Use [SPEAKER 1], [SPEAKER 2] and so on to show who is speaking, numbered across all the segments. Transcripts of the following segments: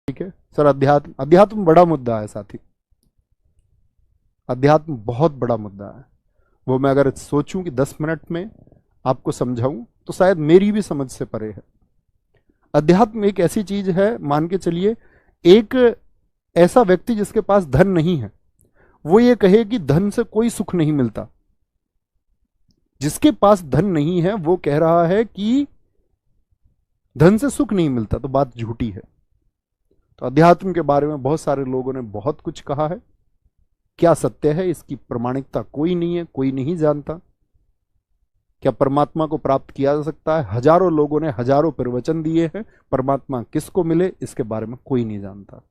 [SPEAKER 1] ठीक है सर। अध्यात्म, अध्यात्म बड़ा मुद्दा है साथी, अध्यात्म बहुत बड़ा मुद्दा है। वो मैं अगर सोचूं कि 10 मिनट में आपको समझाऊं तो शायद मेरी भी समझ से परे है। अध्यात्म एक ऐसी चीज है, मान के चलिए एक ऐसा व्यक्ति जिसके पास धन नहीं है, वो ये कहे कि धन से कोई सुख नहीं मिलता। जिसके पास धन नहीं है वो कह रहा है कि धन से सुख नहीं मिलता, तो बात झूठी है। तो अध्यात्म के बारे में बहुत सारे लोगों ने बहुत कुछ कहा है। क्या सत्य है इसकी प्रमाणिकता कोई नहीं है, कोई नहीं जानता। क्या परमात्मा को प्राप्त किया जा सकता है? हजारों लोगों ने हजारों प्रवचन दिए हैं, परमात्मा किसको मिले इसके बारे में कोई नहीं जानता।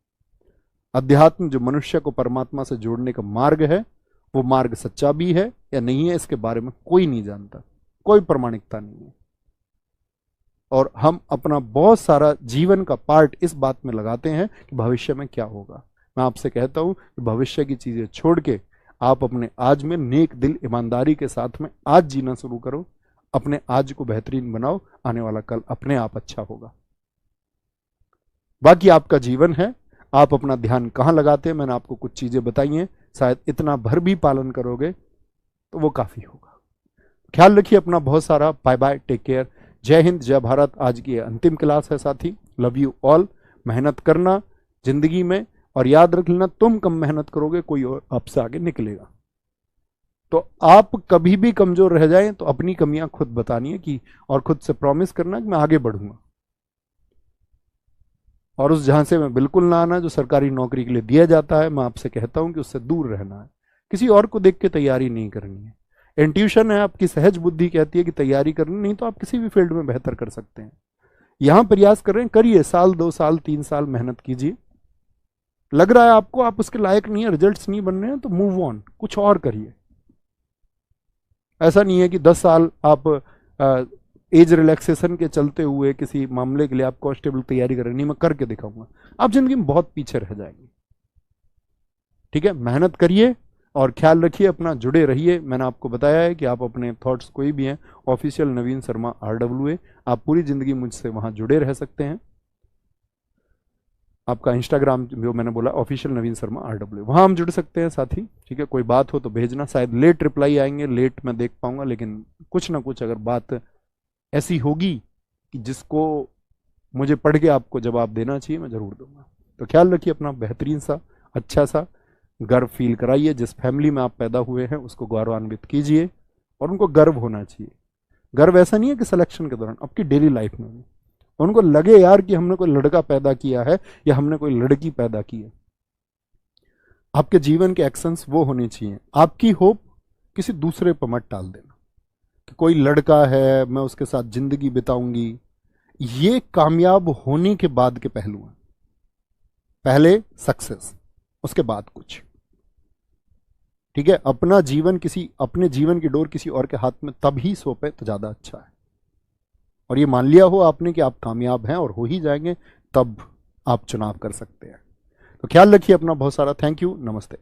[SPEAKER 1] अध्यात्म जो मनुष्य को परमात्मा से जोड़ने का मार्ग है, वो मार्ग सच्चा भी है या नहीं है इसके बारे में कोई नहीं जानता, कोई प्रमाणिकता नहीं है। और हम अपना बहुत सारा जीवन का पार्ट इस बात में लगाते हैं कि भविष्य में क्या होगा। मैं आपसे कहता हूं कि भविष्य की चीजें छोड़ के आप अपने आज में नेक दिल ईमानदारी के साथ में आज जीना शुरू करो। अपने आज को बेहतरीन बनाओ, आने वाला कल अपने आप अच्छा होगा। बाकी आपका जीवन है, आप अपना ध्यान कहां लगाते हैं, मैंने आपको कुछ चीजें बताई हैं, शायद इतना भर भी पालन करोगे तो वो काफी होगा। ख्याल रखिए अपना बहुत सारा। बाय बाय, टेक केयर, जय हिंद, जय भारत। आज की अंतिम क्लास है साथी। Love you all. मेहनत करना जिंदगी में, और याद रख लेना तुम कम मेहनत करोगे कोई और आपसे आगे निकलेगा। तो आप कभी भी कमजोर रह जाएं तो अपनी कमियां खुद बतानी है कि, और खुद से प्रॉमिस करना कि मैं आगे बढ़ूंगा। और उस झांसे में बिल्कुल ना आना जो सरकारी नौकरी के लिए दिया जाता है। मैं आपसे कहता हूं कि उससे दूर रहना है। किसी और को देख के तैयारी नहीं करनी है। इंट्यूशन है, आपकी सहज बुद्धि कहती है कि तैयारी करनी, नहीं तो आप किसी भी फील्ड में बेहतर कर सकते हैं। यहां प्रयास कर रहे हैं, करिए, साल 2 साल 3 साल मेहनत कीजिए। लग रहा है आपको आप उसके लायक नहीं है, रिजल्ट्स नहीं बन रहे हैं, तो मूव ऑन, कुछ और करिए। ऐसा नहीं है कि 10 साल आप एज रिलैक्सेशन के चलते हुए किसी मामले के लिए आप कांस्टेबल तैयारी कर रहे हैं, नहीं मैं करके दिखाऊंगा, आप जिंदगी में बहुत पीछे रह जाएंगे। ठीक है, मेहनत करिए और ख्याल रखिए अपना, जुड़े रहिए। मैंने आपको बताया है कि आप अपने थॉट्स कोई भी हैं, ऑफिशियल नवीन शर्मा RWA, आप पूरी जिंदगी मुझसे वहां जुड़े रह सकते हैं। आपका इंस्टाग्राम जो मैंने बोला ऑफिशियल नवीन शर्मा RWA, वहां हम जुड़ सकते हैं साथी। ठीक है, कोई बात हो तो भेजना, शायद लेट रिप्लाई आएंगे, लेट मैं देख पाऊंगा, लेकिन कुछ ना कुछ अगर बात ऐसी होगी कि जिसको मुझे पढ़ के आपको जवाब देना चाहिए, मैं जरूर दूंगा। तो ख्याल रखिए अपना, बेहतरीन सा अच्छा सा गर्व फील कराइए। जिस फैमिली में आप पैदा हुए हैं उसको गौरवान्वित कीजिए, और उनको गर्व होना चाहिए। गर्व ऐसा नहीं है कि सिलेक्शन के दौरान, आपकी डेली लाइफ में भी उनको लगे यार कि हमने कोई लड़का पैदा किया है या हमने कोई लड़की पैदा की है। आपके जीवन के एक्शंस वो होने चाहिए। आपकी होप किसी दूसरे पर मत टाल देना कि कोई लड़का है मैं उसके साथ जिंदगी बिताऊंगी। ये कामयाब होने के बाद के पहलू हैं। पहले सक्सेस, उसके बाद कुछ। ठीक है, अपना जीवन किसी, अपने जीवन की डोर किसी और के हाथ में तभी सौंपे तो ज्यादा अच्छा है। और ये मान लिया हो आपने कि आप कामयाब हैं और हो ही जाएंगे, तब आप चुनाव कर सकते हैं। तो ख्याल रखिए अपना बहुत सारा। थैंक यू, नमस्ते।